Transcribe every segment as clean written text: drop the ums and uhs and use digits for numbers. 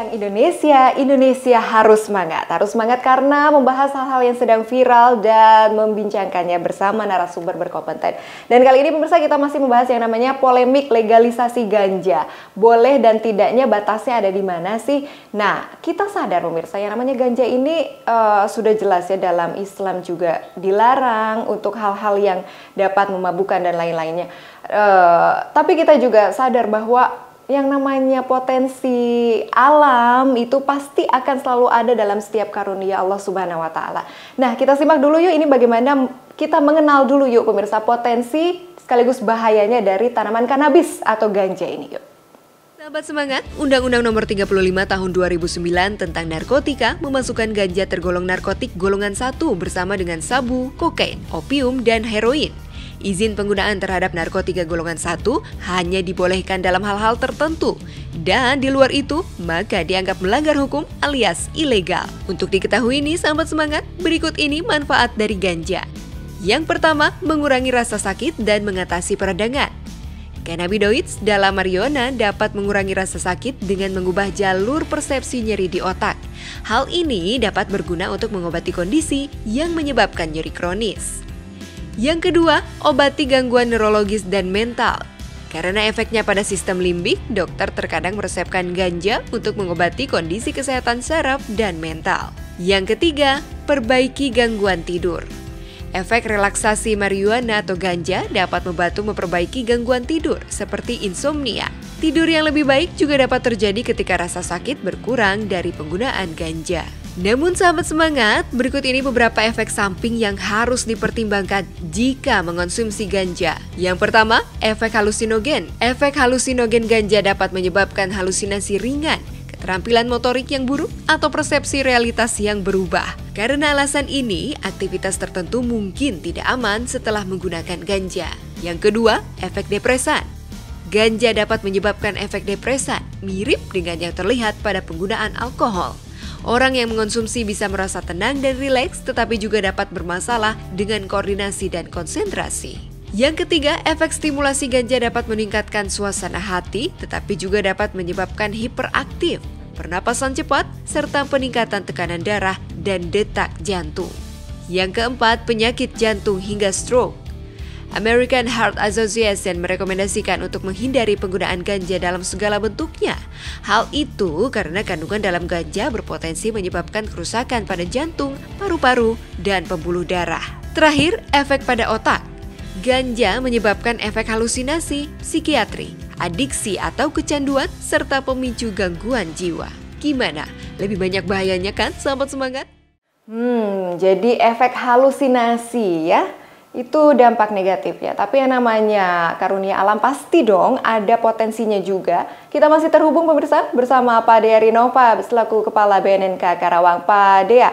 Bincang Indonesia, Indonesia harus semangat. Harus semangat karena membahas hal-hal yang sedang viral dan membincangkannya bersama narasumber berkompeten. Dan kali ini pemirsa kita masih membahas yang namanya polemik legalisasi ganja. Boleh dan tidaknya batasnya ada di mana sih? Nah, kita sadar pemirsa yang namanya ganja ini sudah jelas ya dalam Islam juga dilarang untuk hal-hal yang dapat memabukkan dan lain-lainnya. Tapi kita juga sadar bahwa yang namanya potensi alam itu pasti akan selalu ada dalam setiap karunia Allah Subhanahu wa Ta'ala. Nah, kita simak dulu yuk ini bagaimana kita mengenal dulu yuk pemirsa potensi sekaligus bahayanya dari tanaman kanabis atau ganja ini yuk. Sahabat semangat, Undang-Undang Nomor 35 Tahun 2009 tentang narkotika memasukkan ganja tergolong narkotik golongan 1 bersama dengan sabu, kokain, opium, dan heroin. Izin penggunaan terhadap narkotika golongan 1 hanya dibolehkan dalam hal-hal tertentu. Dan di luar itu, maka dianggap melanggar hukum alias ilegal. Untuk diketahui nih sahabat semangat, berikut ini manfaat dari ganja. Yang pertama, mengurangi rasa sakit dan mengatasi peradangan. Cannabinoids dalam marijuana dapat mengurangi rasa sakit dengan mengubah jalur persepsi nyeri di otak. Hal ini dapat berguna untuk mengobati kondisi yang menyebabkan nyeri kronis. Yang kedua, obati gangguan neurologis dan mental. Karena efeknya pada sistem limbik, dokter terkadang meresepkan ganja untuk mengobati kondisi kesehatan saraf dan mental. Yang ketiga, perbaiki gangguan tidur. Efek relaksasi marijuana atau ganja dapat membantu memperbaiki gangguan tidur seperti insomnia. Tidur yang lebih baik juga dapat terjadi ketika rasa sakit berkurang dari penggunaan ganja. Namun sahabat semangat, berikut ini beberapa efek samping yang harus dipertimbangkan jika mengonsumsi ganja. Yang pertama, efek halusinogen. Efek halusinogen ganja dapat menyebabkan halusinasi ringan, keterampilan motorik yang buruk, atau persepsi realitas yang berubah. Karena alasan ini, aktivitas tertentu mungkin tidak aman setelah menggunakan ganja. Yang kedua, efek depresan. Ganja dapat menyebabkan efek depresan, mirip dengan yang terlihat pada penggunaan alkohol. Orang yang mengonsumsi bisa merasa tenang dan rileks, tetapi juga dapat bermasalah dengan koordinasi dan konsentrasi. Yang ketiga, efek stimulasi ganja dapat meningkatkan suasana hati, tetapi juga dapat menyebabkan hiperaktif, pernapasan cepat, serta peningkatan tekanan darah dan detak jantung. Yang keempat, penyakit jantung hingga stroke. American Heart Association merekomendasikan untuk menghindari penggunaan ganja dalam segala bentuknya. Hal itu karena kandungan dalam ganja berpotensi menyebabkan kerusakan pada jantung, paru-paru, dan pembuluh darah. Terakhir, efek pada otak. Ganja menyebabkan efek halusinasi, psikiatri, adiksi atau kecanduan, serta pemicu gangguan jiwa. Gimana? Lebih banyak bahayanya kan, sahabat semangat? Jadi efek halusinasi ya. Itu dampak negatif ya, tapi yang namanya karunia alam pasti dong ada potensinya juga. Kita masih terhubung pemirsa bersama Pak Dea Rinova selaku Kepala BNNK Karawang. Pak Dea,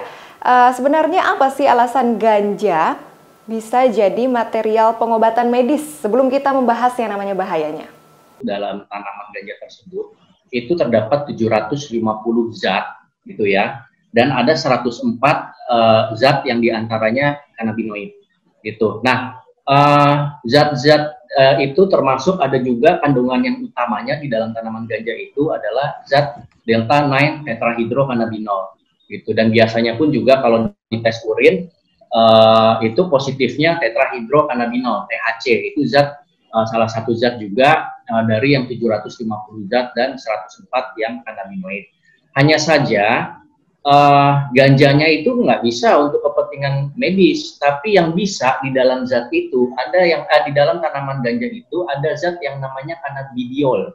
sebenarnya apa sih alasan ganja bisa jadi material pengobatan medis sebelum kita membahas yang namanya bahayanya? Dalam tanaman ganja tersebut itu terdapat 750 zat gitu ya, dan ada 104 zat yang diantaranya kanabinoid. Gitu. Nah, zat-zat itu termasuk ada juga kandungan yang utamanya di dalam tanaman ganja itu adalah zat delta 9 tetrahydrocannabinol. Gitu. Dan biasanya pun juga kalau dites urin itu positifnya tetrahydrocannabinol (THC). Itu zat salah satu zat juga dari yang 750 zat dan 104 yang kanabinoid. Hanya saja ganjanya itu nggak bisa untuk kepentingan medis, tapi yang bisa di dalam zat itu ada yang di dalam tanaman ganja itu ada zat yang namanya cannabidiol,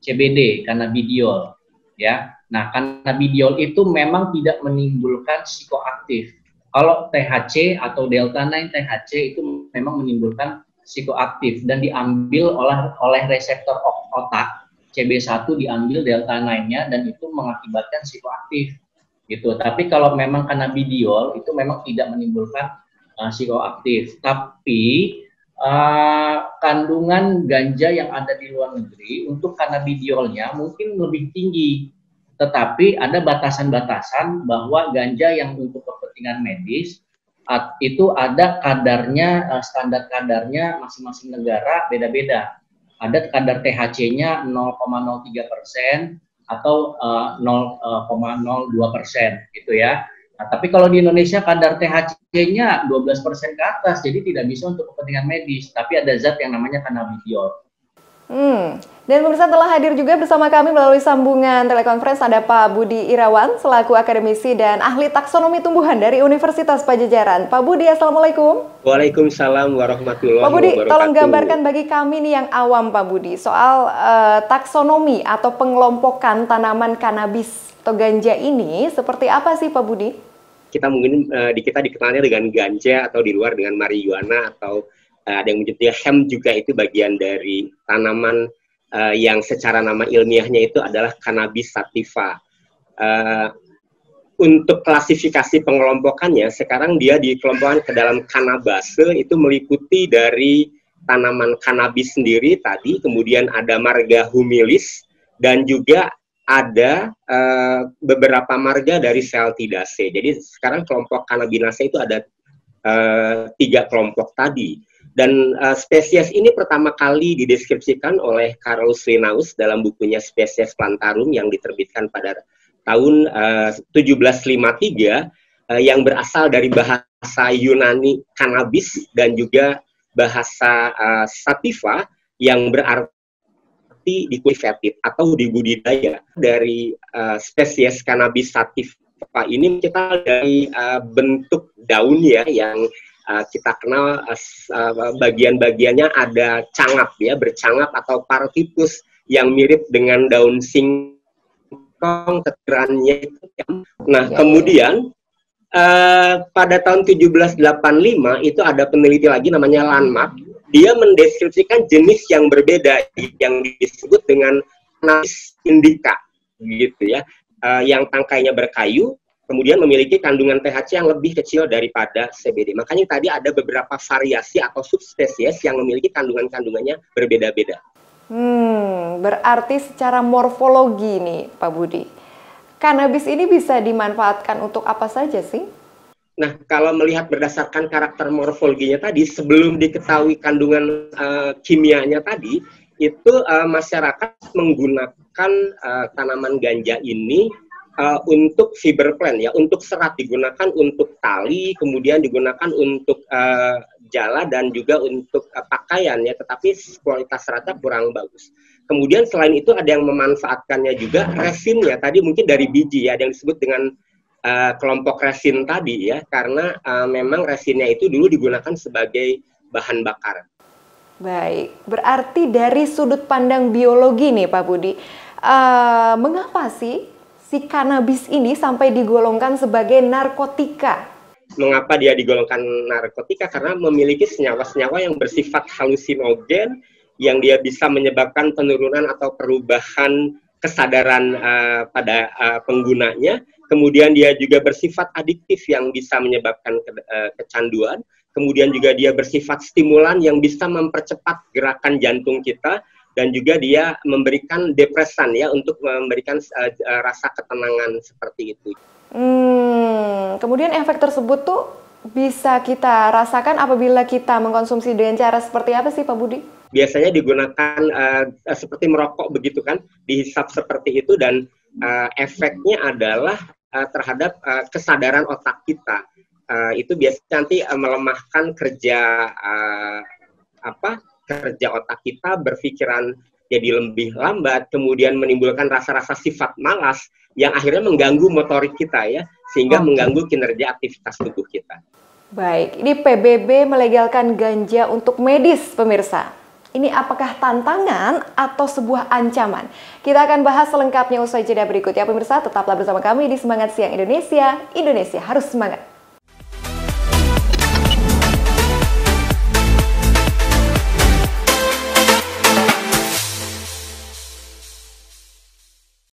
CBD, cannabidiol, ya. Nah, cannabidiol itu memang tidak menimbulkan psikoaktif. Kalau THC atau delta 9 THC itu memang menimbulkan psikoaktif dan diambil oleh reseptor otak. CB1 diambil delta 9-nya dan itu mengakibatkan psikoaktif. Gitu. Tapi kalau memang cannabidiol itu memang tidak menimbulkan psikoaktif. Tapi kandungan ganja yang ada di luar negeri untuk cannabidiolnya mungkin lebih tinggi. Tetapi ada batasan-batasan bahwa ganja yang untuk kepentingan medis itu ada kadarnya, standar kadarnya masing-masing negara beda-beda. Ada kadar THC-nya 0,03%, atau 0,02% gitu ya. Nah, tapi kalau di Indonesia kadar THC-nya 12% ke atas, jadi tidak bisa untuk kepentingan medis, tapi ada zat yang namanya cannabidiol. Dan pemirsa, telah hadir juga bersama kami melalui sambungan telekonferensi ada Pak Budi Irawan selaku akademisi dan ahli taksonomi tumbuhan dari Universitas Padjadjaran. Pak Budi, Assalamualaikum. Waalaikumsalam warahmatullahi wabarakatuh. Pak Budi, tolong gambarkan bagi kami nih yang awam, Pak Budi, soal taksonomi atau pengelompokan tanaman kanabis atau ganja ini seperti apa sih, Pak Budi? Kita mungkin kita dikenalnya dengan ganja atau di luar dengan marijuana atau ada yang menyebutnya hemp juga, itu bagian dari tanaman yang secara nama ilmiahnya itu adalah Cannabis sativa. Untuk klasifikasi pengelompokannya, sekarang dia dikelompokkan ke dalam Cannabase, itu meliputi dari tanaman kanabis sendiri tadi, kemudian ada marga humilis, dan juga ada beberapa marga dari Celtidaceae. Jadi sekarang kelompok Cannabinaceae itu ada 3 kelompok tadi. Dan spesies ini pertama kali dideskripsikan oleh Carolus Linnaeus dalam bukunya Species Plantarum yang diterbitkan pada tahun 1753, yang berasal dari bahasa Yunani cannabis dan juga bahasa sativa yang berarti dikultivated atau dibudidaya. Dari spesies Cannabis sativa ini kita dari bentuk daunnya yang kita kenal bagian-bagiannya ada cangap ya, bercangap atau partipus yang mirip dengan daun singkong keterannya. Nah, kemudian pada tahun 1785 itu ada peneliti lagi namanya Landmark. Dia mendeskripsikan jenis yang berbeda yang disebut dengan Cannabis indica gitu ya, yang tangkainya berkayu, kemudian memiliki kandungan THC yang lebih kecil daripada CBD. Makanya tadi ada beberapa variasi atau subspesies yang memiliki kandungannya berbeda-beda. Berarti secara morfologi nih, Pak Budi, kanabis ini bisa dimanfaatkan untuk apa saja sih? Nah, kalau melihat berdasarkan karakter morfologinya tadi, sebelum diketahui kandungan kimianya tadi, itu masyarakat menggunakan tanaman ganja ini untuk fiber plant ya, untuk serat, digunakan untuk tali, kemudian digunakan untuk jala dan juga untuk pakaian ya, tetapi kualitas seratnya kurang bagus. Kemudian selain itu ada yang memanfaatkannya juga resinnya, tadi mungkin dari biji ya, ada yang disebut dengan kelompok resin tadi ya, karena memang resinnya itu dulu digunakan sebagai bahan bakar. Baik, berarti dari sudut pandang biologi nih Pak Budi, mengapa sih si kanabis ini sampai digolongkan sebagai narkotika? Mengapa dia digolongkan narkotika? Karena memiliki senyawa-senyawa yang bersifat halusinogen, yang dia bisa menyebabkan penurunan atau perubahan kesadaran pada penggunanya. Kemudian dia juga bersifat adiktif yang bisa menyebabkan kecanduan. Kemudian juga dia bersifat stimulan yang bisa mempercepat gerakan jantung kita. Dan juga dia memberikan depresan ya, untuk memberikan rasa ketenangan seperti itu. Kemudian efek tersebut tuh bisa kita rasakan apabila kita mengkonsumsi dengan cara seperti apa sih Pak Budi? Biasanya digunakan seperti merokok begitu kan, dihisap seperti itu, dan efeknya adalah terhadap kesadaran otak kita. Itu biasanya nanti melemahkan kerja kerja otak kita, berpikiran jadi lebih lambat, kemudian menimbulkan rasa-rasa sifat malas yang akhirnya mengganggu motorik kita ya, sehingga mengganggu kinerja aktivitas tubuh kita. Baik, ini PBB melegalkan ganja untuk medis, pemirsa. Ini apakah tantangan atau sebuah ancaman? Kita akan bahas selengkapnya usai jeda berikut ya pemirsa. Tetaplah bersama kami di Semangat Siang Indonesia. Indonesia harus semangat.